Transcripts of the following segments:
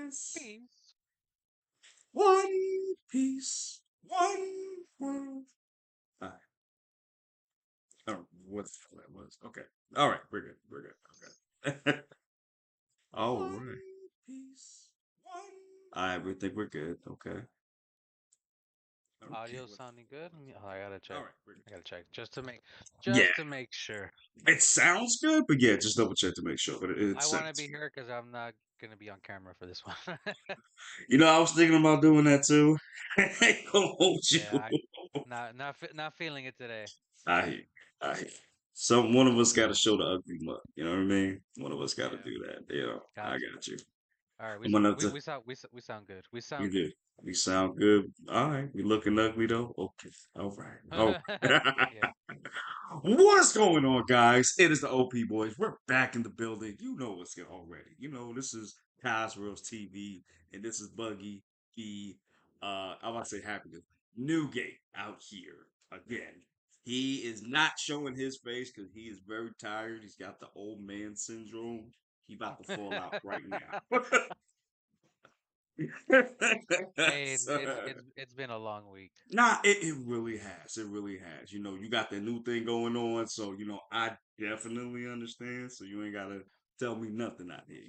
Piece. Peace. One Piece. One world. All right. I don't know what the hell that was. Okay. All right. We're good. We're good. Okay. All One right. Piece. One. All right. We think we're good. Okay. Okay. Audio sounding good? Oh, I gotta All check. right. We're good. I gotta check Yeah. just to make sure. It sounds good, but yeah, just double check to make sure. But it I want to sounds be good. here because I'm not gonna be on camera for this one. I was thinking about doing that too. I ain't gonna hold you. Yeah, not feeling it today. I hear. I hear. One of us got to show the ugly mug. You know what I mean? One of us got to Yeah, do that. I gotcha. got you. All right, I'm gonna have to. we sound we sound good. We You sound good. do. We sound good. All right. We looking ugly though. Okay. All right. All right. Yeah. What's going on, guys? It is the OP boys. We're back in the building. You know what's good already. This is tais.worldtv, TV, and this is Buggy. I'm about to say happiness. Newgate out here again. He is not showing his face because he is very tired. He's got the old man syndrome. He about to fall out right now. Hey, So, it's been a long week. nah, it really has. It really has. You got that new thing going on, so I definitely understand. So you ain't gotta tell me nothing out here.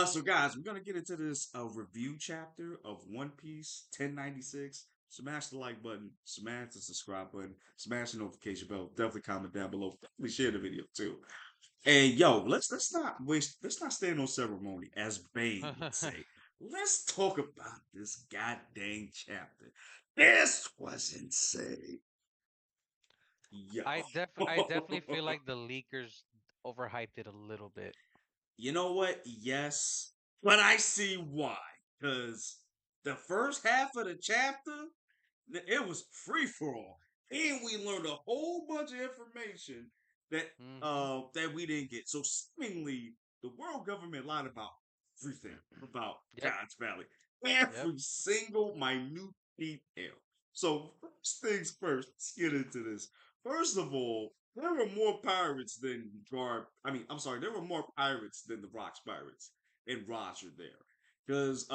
So guys, we're gonna get into this review chapter of One Piece 1096. Smash the like button, smash the subscribe button, smash the notification bell. Definitely comment down below. Definitely share the video too. And yo, let's not stand on ceremony, as Bane would say. Let's talk about this goddamn chapter. This was insane. Yo. I definitely feel like the leakers overhyped it a little bit. You know what? Yes. But I see why. Because the first half of the chapter, it was free for all. And we learned a whole bunch of information that Mm-hmm. that we didn't get. So seemingly the world government lied about everything about Yep. God's Valley. Yep. Every single minute detail. So first things first, let's get into this. First of all, there were more pirates than I'm sorry, there were more pirates than the Rocks pirates and Roger there. Because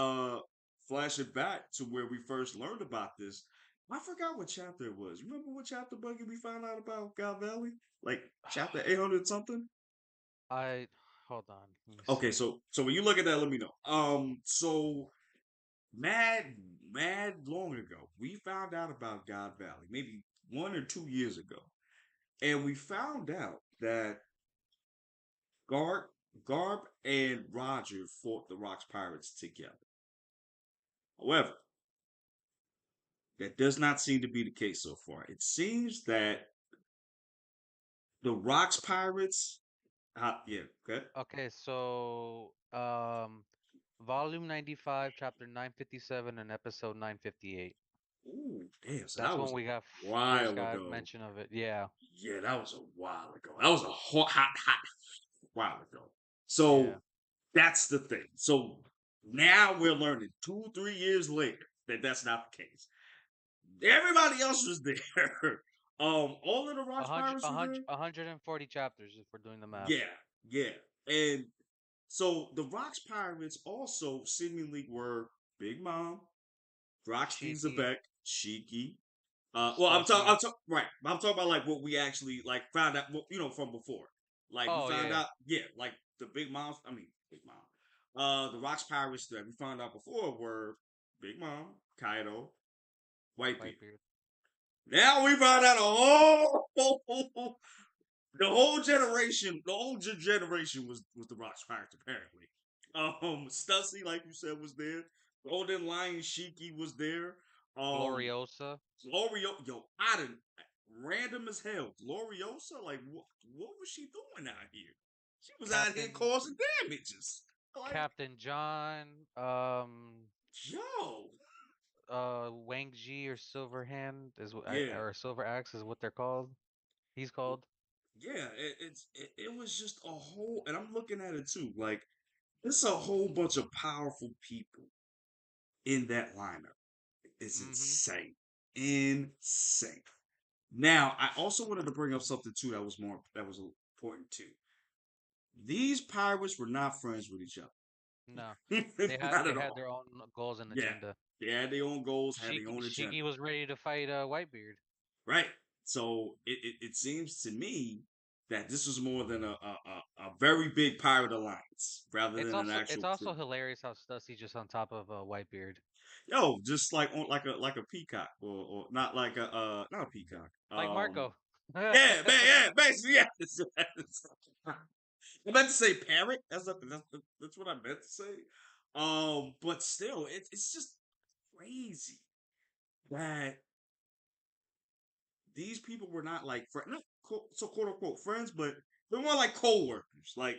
flashing back to where we first learned about this, I forgot what chapter it was. Remember what chapter, Buggy, we found out about God Valley? Like chapter 800 something? I hold on. Let me Okay, see. so when you look at that, let me know. So mad mad long ago, we found out about God Valley, maybe 1 or 2 years ago. And we found out that Garb, Garb and Roger fought the Rocks Pirates together. However, that does not seem to be the case so far. It seems that the Rocks Pirates, yeah, okay. Okay, so volume 95, chapter 957 and episode 958. Ooh, damn. So That's that when was a we got first while got ago. mention of it. Yeah. Yeah, that was a while ago. That was a hot while ago. Yeah. So that's the thing. So now we're learning 2, 3 years later that that's not the case. Everybody else was there. All of the A Rocks hundred, Pirates a were hundred, there. 140 chapters if we're doing the math. Yeah, yeah. And so the Rocks Pirates also seemingly were Big Mom, Roxy Cheeky, Zebek, Shiki. Well, Stussy. right. I'm talking about like what we actually like found out, from before. Like we Oh found yeah, out, yeah, like the Big Mom. I mean, Big Mom. The Rocks Pirates that we found out before were Big Mom, Kaido, Whitebeard. Whitebeard. Now we found out the whole generation was the Rocks Pirates apparently. Stussy, like you said, was there. Golden Lion Shiki was there. Um, Gloriosa. Glorio, yo, I didn't random as hell. Gloriosa, like what was she doing out here? She was out here Captain causing damages. Like, Captain John. yo, Wang Ji or Silverhand yeah, or Silver Axe is what they're called. He's called. yeah. It was just a whole, and I'm looking at it too. Like, it's a whole bunch of powerful people in that lineup. It's Mm-hmm. insane, insane. Now, I also wanted to bring up something too that was important too. These pirates were not friends with each other. No, Not they at had all. their own goals and Yeah, agenda. they had their own goals, had their own Shiki agenda. was ready to fight Whitebeard. Right. So it seems to me that this was more than a very big pirate alliance rather than an It's actual also crew. hilarious how Stussy just on top of Whitebeard, Yo, just like on like a peacock or not like a not a peacock. like Marco. Yeah, man, yeah, basically, yeah. I meant to say parrot. That's what I meant to say. But still, it's just crazy that these people were not like not so quote unquote friends, but they're more like co-workers. Like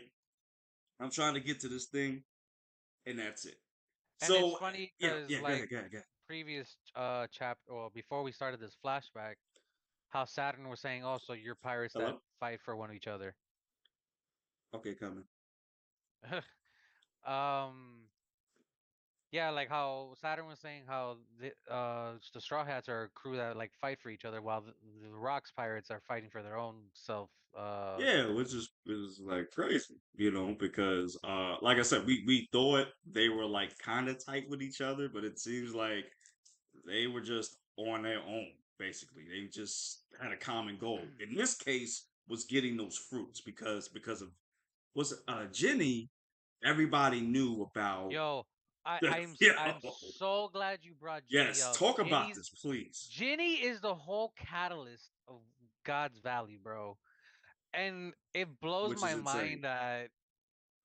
I'm trying to get to this thing, and that's it. And it's So funny yeah, because yeah, go like ahead, go ahead, go ahead. previous chapter or before we started this flashback, how Saturn was saying also you're pirates that Hello. fight for one each other. Okay, coming. um yeah, like how Saturn was saying how the Straw Hats are a crew that like fight for each other while the Rocks pirates are fighting for their own self Yeah, which is it was like crazy, because like I said, we thought they were like kind of tight with each other, but it seems like they were just on their own, basically. They just had a common goal. In this case, was getting those fruits because of was Jenny. Everybody knew about Yo, the yo. I'm so glad you brought Ginny Yes, up. talk about this, please. Ginny is the whole catalyst of God's Valley, bro. And it blows Which is my insane. mind that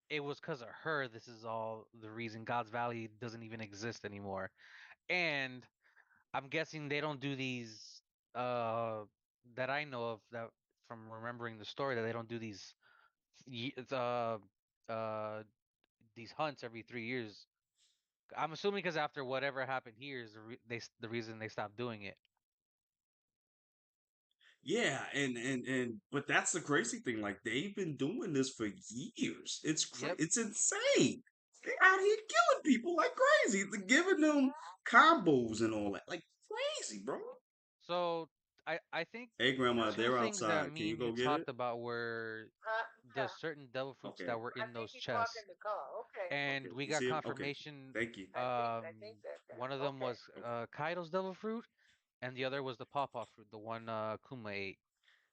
it was because of her. This is all the reason God's Valley doesn't even exist anymore. And I'm guessing they don't do these uh that I know of that from remembering the story that they don't do ye- uh uh these hunts every 3 years. I'm assuming because after whatever happened here is the reason they stopped doing it. Yeah, and but that's the crazy thing. Like they've been doing this for years. Yep. It's insane. They out here killing people like crazy. They're giving them combos and all that, like crazy, bro. So I think Hey, grandma, two they're things that outside. Can me you and you go get it? talked about were the certain devil fruits Okay. that were in those chests, Okay. and we You got see him? Okay. confirmation. Thank you. Um, One of them was Okay. Kaido's devil fruit, and the other was the pawpaw fruit, the one Kuma ate.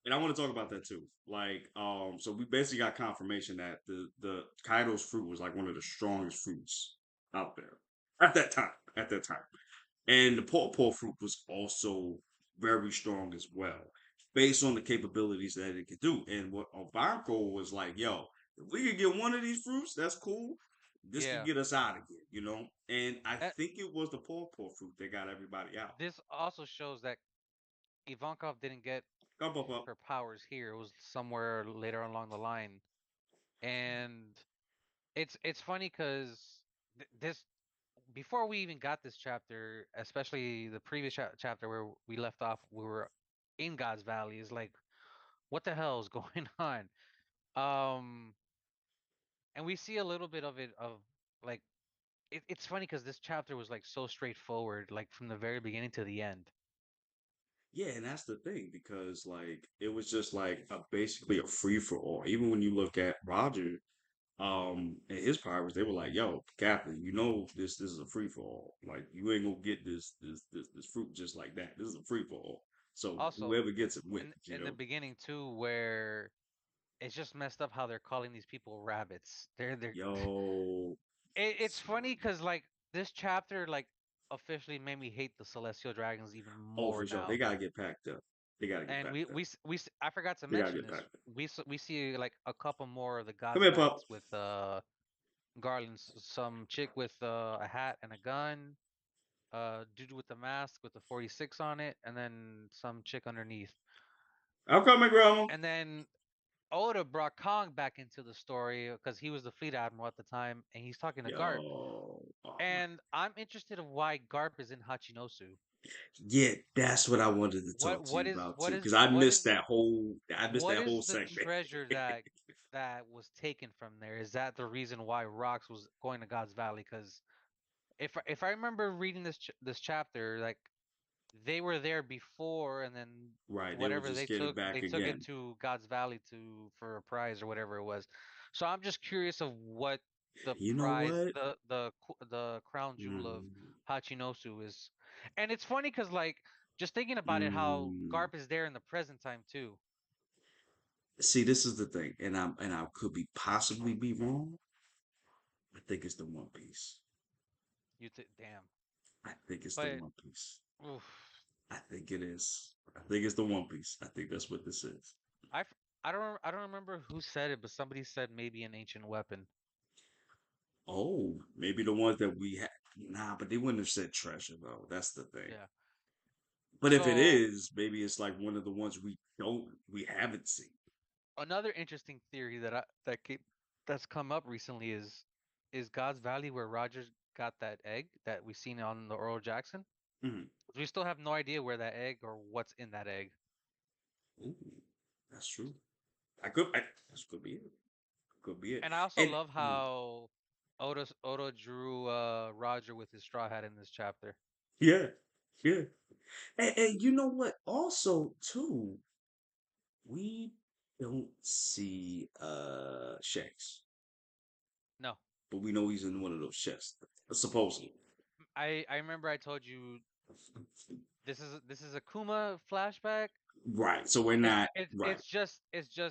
And I want to talk about that too. Like, so we basically got confirmation that the Kaido's fruit was like one of the strongest fruits out there at that time. At that time. And the pawpaw fruit was also very strong as well, based on the capabilities that it could do. And what Obako was like, yo, if we could get one of these fruits, that's cool. This could Yeah. get us out of here, you know? And I Uh, think it was the pawpaw fruit that got everybody out. this also shows that Ivankov didn't get Up, up, up. her powers here. It was somewhere later along the line, and it's funny because this before we even got this chapter, especially the previous chapter where we left off, we were in God's Valley. Is like, what the hell is going on? Um, and we see a little bit of it of like it's funny because this chapter was like so straightforward, like from the very beginning to the end. Yeah, and that's the thing because like it was just like basically a free for all. Even when you look at Roger, and his pirates, they were like, "Yo, Captain, you know this is a free for all. Like you ain't gonna get this fruit just like that. This is a free for all. So Also, whoever gets it wins, you in the know." beginning too, where it's just messed up how they're calling these people rabbits. They're Yo, it's funny because like this chapter like officially made me hate the celestial dragons even oh more for sure, they now. gotta get packed up. They gotta get And packed up. I forgot to They gotta mention get this. packed up. We see like a couple more of the Come gods here, pup. knights with garlands. Some chick with a hat and a gun. Dude with the mask with the 46 on it, and then some chick underneath. I'm coming, Grandma. And then Oda brought Kong back into the story because he was the fleet admiral at the time, and he's talking to Garp. Yo, oh my. And I'm interested in why Garp is in Hachinosu. Yeah, that's what I wanted to talk to you about too, because I missed what that whole is the segment. treasure that was taken from there? Is that the reason why Rox was going to God's Valley? Because if I remember reading this chapter, like they were there before, and then Right, they were whatever just getting they back took it again. to God's Valley to for a prize or whatever it was. So I'm just curious of what. the You know prize, what? the crown jewel of Mm, Hachinosu is, and it's funny because like just thinking about it, how mm. Garp is there in the present time too. See, this is the thing, and I could be possibly be wrong. I think it's the One Piece. Damn, I think it's the but One Piece. oof, I think it is. I think it's the One Piece. I think that's what this is. I f- I don't remember who said it, but somebody said maybe an ancient weapon. Oh, maybe the ones that we had. Nah, but they wouldn't have said treasure though. That's the thing. Yeah. But if it So is, maybe it's like one of the ones we haven't seen. another interesting theory that's come up recently is God's Valley where Rogers got that egg that we seen on the Earl Jackson. Mhm. We still have no idea where that egg or what's in that egg. Ooh, that's true. That could be it. Could be it. And I also And love how Oda drew Roger with his straw hat in this chapter. yeah, yeah. And you know what? Also, too, we don't see Shanks, No, but we know he's in one of those chests, supposedly. I remember I told you this is a Kuma flashback. Right. So we're not right,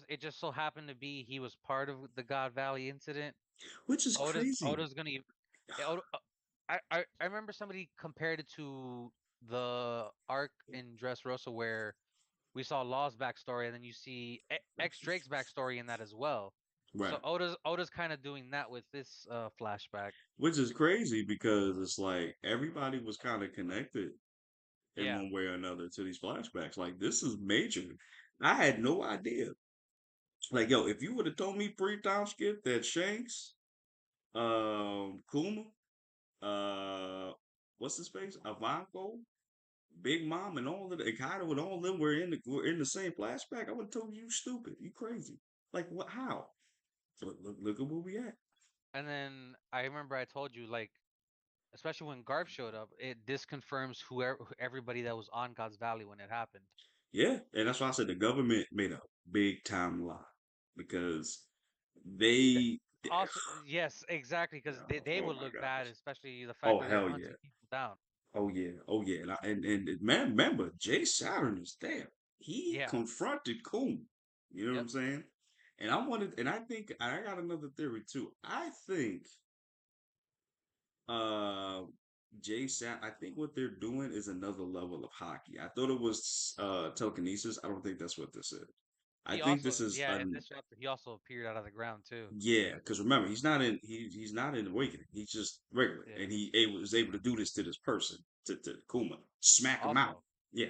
It just so happened to be he was part of the God Valley incident. which is crazy. Oda's gonna Oda, I remember somebody compared it to the arc in Dressrosa where we saw Law's backstory and then you see X Drake's backstory in that as well. So Right. Oda's kind of doing that with this flashback. Which is crazy because it's like everybody was kind of connected in Yeah, one way or another to these flashbacks. Like this is major. I had no idea. Like, yo, if you would have told me pre-time skip that Shanks, Kuma, uh, what's his face, Ivanko, Big Mom, and all of the Kaido and all of them were in the same flashback, I would have told you stupid, you crazy. Like what? How? Look at where we at. and then I remember I told you like especially when Garp showed up, it disconfirms everybody that was on God's Valley when it happened. Yeah, and that's why I said the government made a big time lie because they. Also, yes, exactly, because they Oh would my look bad, gosh. especially the fact Oh that they're hell yeah. hunting people down. Oh yeah. Oh yeah. And man, remember Jay Saturn is there. He Yeah. confronted Coon. You know what Yep. I'm saying? And I think I got another theory too. I think uh I think what they're doing is another level of hockey. I thought it was telekinesis. I don't think that's what this is. I He think also, this is yeah, in an this chapter, he also appeared out of the ground too. yeah, because remember he's not in awakening. He's just regular, Yeah. and was able to do this to this person to Kuma, smack him out. Also, Yeah.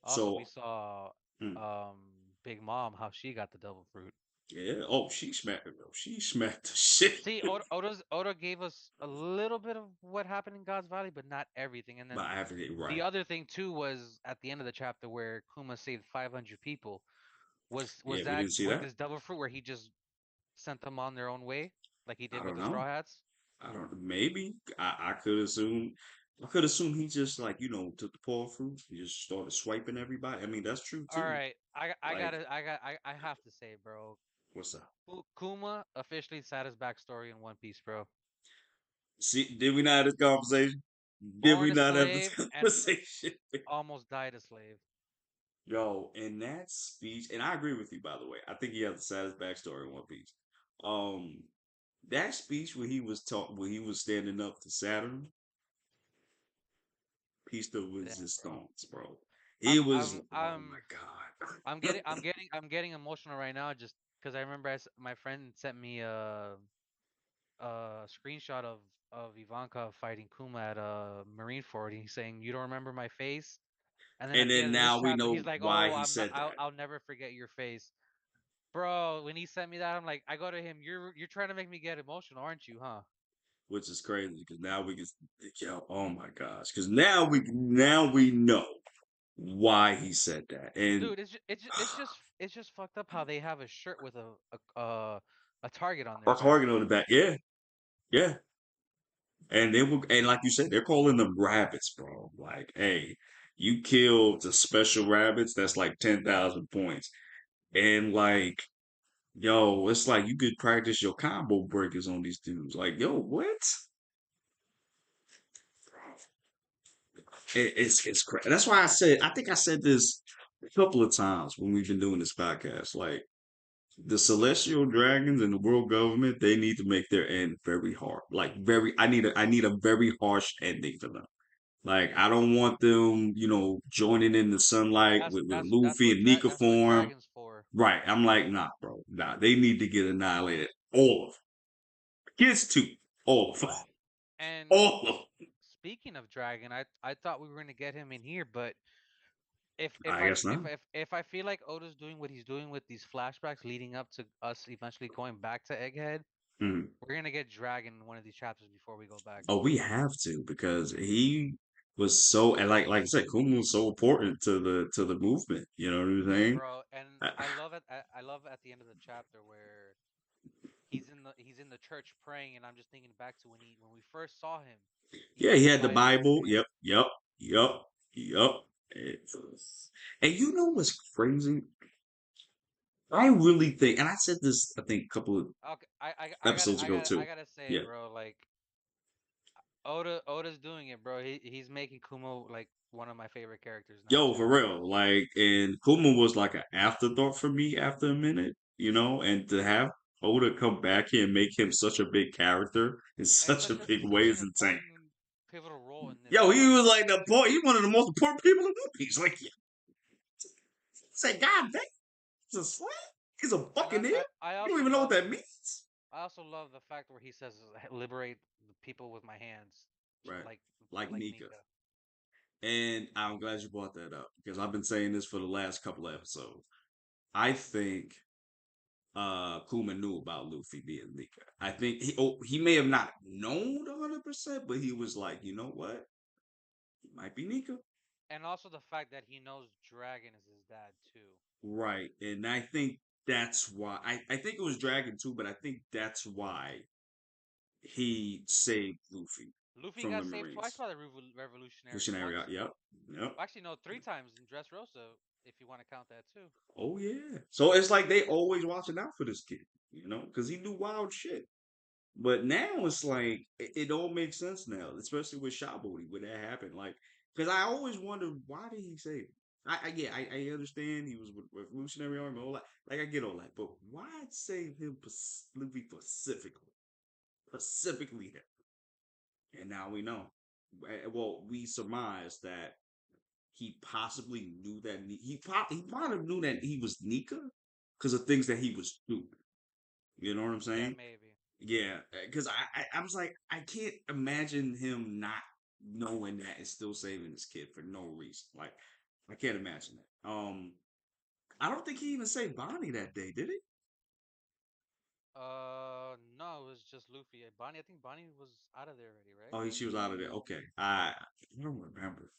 also we So saw mm, um Big Mom how she got the devil fruit. yeah. Oh, she smacked him. She smacked the shit. See, Oda gave us a little bit of what happened in God's Valley, but not everything. And But then after it, the right. other thing too was at the end of the chapter where Kuma saved 500 people. Was Yeah, we that didn't see with that. this devil fruit where he just sent them on their own way, like he I did with don't the know. Straw Hats? I don't. Maybe I could assume. I could assume he just like took the paw fruit. He just started swiping everybody. I mean that's true All too. right, Like I have to say, bro, what's up? Kuma officially saddest backstory in One Piece, bro. See, did we not have this conversation? Did we Born a not have this slave and conversation? almost died a slave. Yo, in that speech, and I agree with you by the way. I think he has the saddest backstory in One Piece. Um, that speech when he was standing up to Saturn, Piece Damn, was his bro. thoughts, bro. It was oh my I'm god. I'm getting emotional right now just because I remember my friend sent me a screenshot of Ivanka fighting Kuma at a Marineford. And he's saying, "You don't remember my face?" And then And at the then end of this now we chapter, know he's like, why "Oh, he said that, I'll never forget your face." Bro, when he sent me that, I'm like, I go to him, you're trying to make me get emotional, aren't you, huh? which is crazy because now we can, yo, oh my gosh, because now we know why he said that, and Dude, it's just fucked up how they have a shirt with a target on their a back. target on the back, yeah, yeah, and and like you said, they're calling them rabbits, bro. Like, hey, you killed the special rabbits, that's like 10,000 points, and like Yo, it's like you could practice your combo breakers on these dudes. Like, yo, what? It's crazy. That's why I think I said this a couple of times when we've been doing this podcast. Like the celestial dragons and the world government, they need to make their end very hard. Like very, I need a very harsh ending for them. Like I don't want them, joining in the sunlight with That's Luffy what and Nika form. dragon's for. Right. I'm like, nah, bro. Nah, they need to get annihilated. All of them. Kids too. All of them. And All of them. speaking of dragon, I thought we were gonna get him in here, but I guess not. if I feel like Oda's doing what he's doing with these flashbacks leading up to us eventually going back to Egghead, Mhm. we're gonna get Dragon in one of these chapters before we go back. Oh, we have to because he was so and like I said, Kuma was so important to the movement. You know what I'm Yeah, saying? bro. And Uh, I love at the end of the chapter where he's in the church praying, and I'm just thinking back to when we first saw him. He yeah, had he the had the Bible in his Bible. hand. Yep, yep, yep, yep. And you know what's crazy? I really think, and I said this, I think, a couple of Okay, episodes ago I too. gotta say, Yeah. bro, like Oda's doing it, bro. He's making Kumo like one of my favorite characters now Yo, too. for real. Like, and Kuma was like an afterthought for me after a minute, and to have Oda come back here and make him such a big character in And such a big way such an is insane. important pivotal role in this Yo, he arc. was like the boy. He's one of the most important people in the movie. He's like, say, God damn, he's a slave. He's a And buccaneer. I You don't also even know what love that means, I also love the fact where he says liberate the people with my hands, right? like Like like Nika. Nika. And I'm glad you brought that up because I've been saying this for the last couple of episodes. I think Kuma knew about Luffy being Nika. I think he may have not known 100%, but he was like, you know what? He might be Nika. And also the fact that he knows Dragon is his dad too. Right. And I think that's why I think it was Dragon too, but I think that's why he saved Luffy Luffy from the got saved twice Marines. by the revolutionaries. Missionary, Once, yep. Yep. actually, no, three times in Dressrosa, if you want to count that too. Oh yeah. So it's like they always watching out for this kid, because he do wild shit. But now it's like it all makes sense now, especially with Shabody when that happened. Like, because I always wondered why did he say? I understand he was with Revolutionary Army, all that. Like, I get all that, but why save him specifically him? And now we know. Well, we surmise that he possibly knew that he probably knew that he was Nika because of things that he was doing. You know what I'm Yeah, saying? maybe. Yeah, because I was like, I can't imagine him not knowing that and still saving his kid for no reason. Like, I can't imagine that. I don't think he even saved Bonnie that day, did he? No, it was just Luffy. Bonnie, I think Bonnie was out of there already, right? Oh, she was out of there. Okay, I don't remember.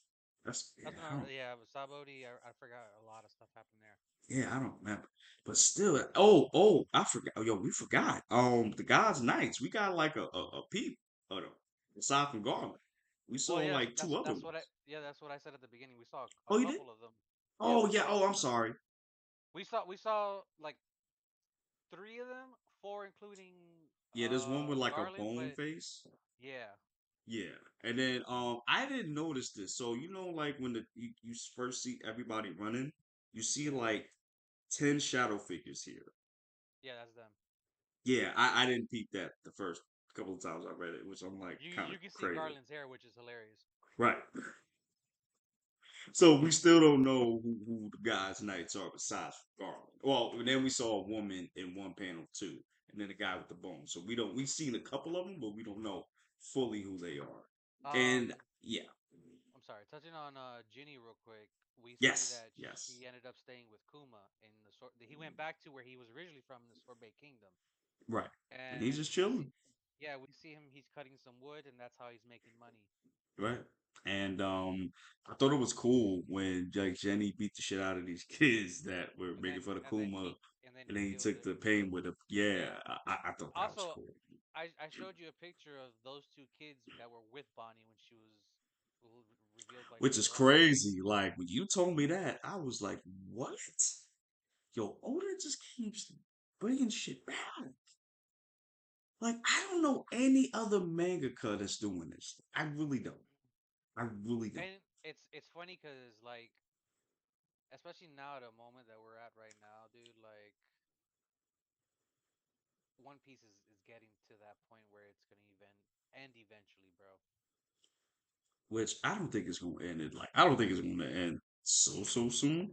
That's yeah, That's when I don't. yeah, with Sabodi, I forgot a lot of stuff happened there. Yeah, I don't remember. But still, I forgot. Oh, yo, we forgot. The God's Knights. We got like a peep of them aside from Garland. We Well, saw yeah, like two other ones. that's what I said at the beginning. We saw a Oh, you did? couple of them. Yeah, Oh, yeah. Oh, I'm sorry. we saw like three of them, four including Yeah, there's one with like a Garland, bone but face. yeah, Yeah, and then I didn't notice this. So like when you first see everybody running, you see yeah, like 10 shadow figures here. yeah, that's them. Yeah, I didn't peep that the first couple of times I read it, which I'm like kind of You can see crazy. Garland's hair, which is hilarious. Right. So we still don't know who the guys' knights are besides Garland. Well, and then we saw a woman in one panel too, and then a guy with the bone. So we've seen a couple of them, but we don't know fully who they are. And Um, yeah, I'm sorry, touching on Ginny real quick. We see yes, that yes, she ended up staying with Kuma in the sort. He went back to where he was originally from, in the Sorbet Kingdom, right. And he's and just chilling, we see him. He's cutting some wood, and that's how he's making money. right? And I thought it was cool when like Jenny beat the shit out of these kids that were making fun of Kuma, And then and he then he healed took the pain with him. Yeah, Yeah. I thought that was Also, cool. I showed you a picture of those two kids that were with Bonnie when she was revealed like Which is later on. crazy. Like when you told me that, I was like, "What? Yo, Oda just keeps." bringing shit back. Like I don't know any other manga that's doing this. I really don't. I really don't. And it's funny because like, especially now at a moment that we're at right now, dude. Like, One Piece is getting to that point where it's gonna even end eventually, bro. Which I don't think it's gonna end it like I don't think it's gonna end so soon.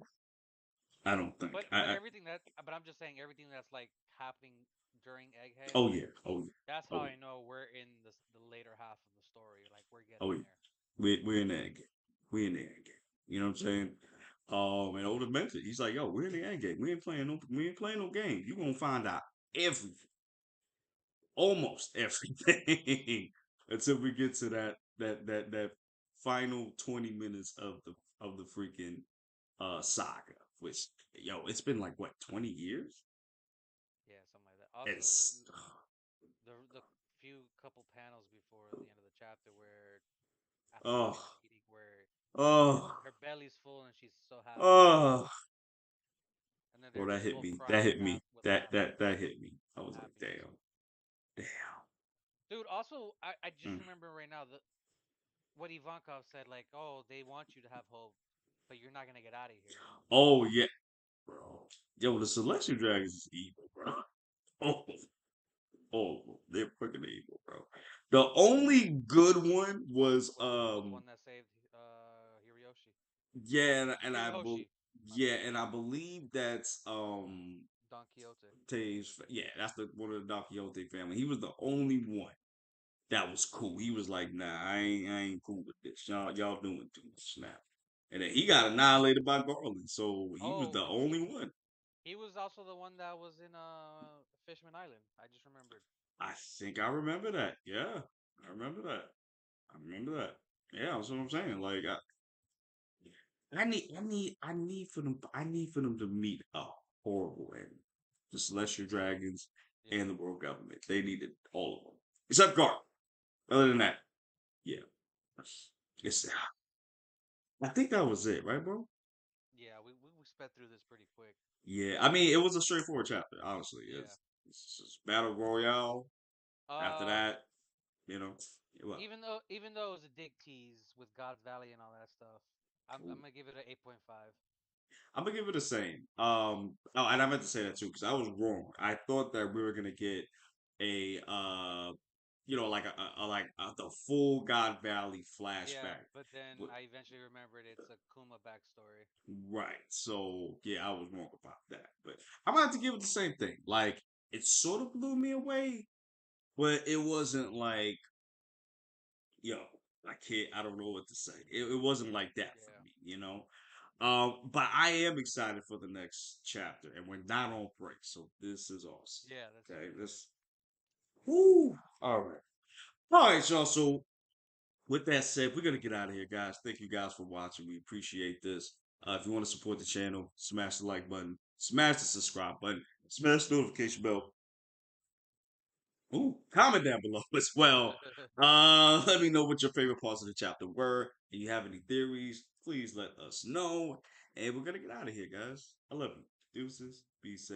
I don't think. But everything that but I'm just saying everything that's like happening during Egghead, Oh yeah, oh yeah, that's how oh I yeah, know we're in the later half of the story. Like we're oh getting yeah. there. We're in the end game. We're in the end game. You know what I'm saying? And Oda mentioned he's like, yo, we're in the end game. We ain't playing no game. You gonna find out everything, almost everything, until we get to that final 20 minutes of the freaking saga. Which it's been like what 20 years? Yeah, something like that. Also, It's the few couple panels before the end of the chapter where after they've oh been eating, where oh her belly's full and she's so happy, oh. and then Bro, they're that just hit both me. That crying hit me. with That hit me. I was like, happiness. damn, damn. Dude, also I just Mm. remember right now what Ivankov said, like, oh, they want you to have hope, but you're not gonna get out of here. Oh yeah, bro. Yo, the Celestial Dragons is evil, bro. Oh, oh, they're freaking evil, bro. The only good one was Was the one that saved Hiriyoshi. yeah, Hirihoshi, my yeah, bad. and I believe that's Don Quixote. yeah, that's the one of the Don Quixote family. He was the only one that was cool. He was like, nah, I ain't cool with this. Y'all doing too much now. And then he got annihilated by Garland, so he was Oh, the only one. he was also the one that was in Fishman Island. I just remembered. I think I remember that. Yeah, I remember that. I remember that. Yeah, that's what I'm saying. Like, I need for them to meet a horrible end. The Celestial Dragons Yeah. and the world government. They needed all of them, except Garland. Other than that, yeah, it's. I think that was it, right, bro? Yeah, we sped through this pretty quick. Yeah, I mean, it was a straightforward chapter. Honestly, Yeah. it's just battle royale. After Uh, that, you know, well, even though it was a dig tease with God's Valley and all that stuff, I'm ooh, gonna give it an 8.5. I'm gonna give it the same. Oh, and I meant to say that too because I was wrong. I thought that we were gonna get a like the full God Valley Yeah, flashback. but then But I eventually remembered it's a Kuma backstory. right, so yeah, I was wrong about that. But I'm gonna have to give it the same thing. Like it sort of blew me away, but it wasn't like yo, I can't. I don't know what to say. It wasn't like that for Yeah. me, you know. But I am excited for the next chapter, and we're not on break, so this is awesome. Yeah, that's Okay, super good. this. Whoo! All right, y'all. So with that said, we're gonna get out of here, guys. Thank you guys for watching. We appreciate this. If you want to support the channel, smash the like button, smash the subscribe button, smash the notification bell. Ooh, comment down below as well. Let me know what your favorite parts of the chapter were. If you have any theories, please let us know. And we're gonna get out of here, guys. I love you. Deuces. Be safe.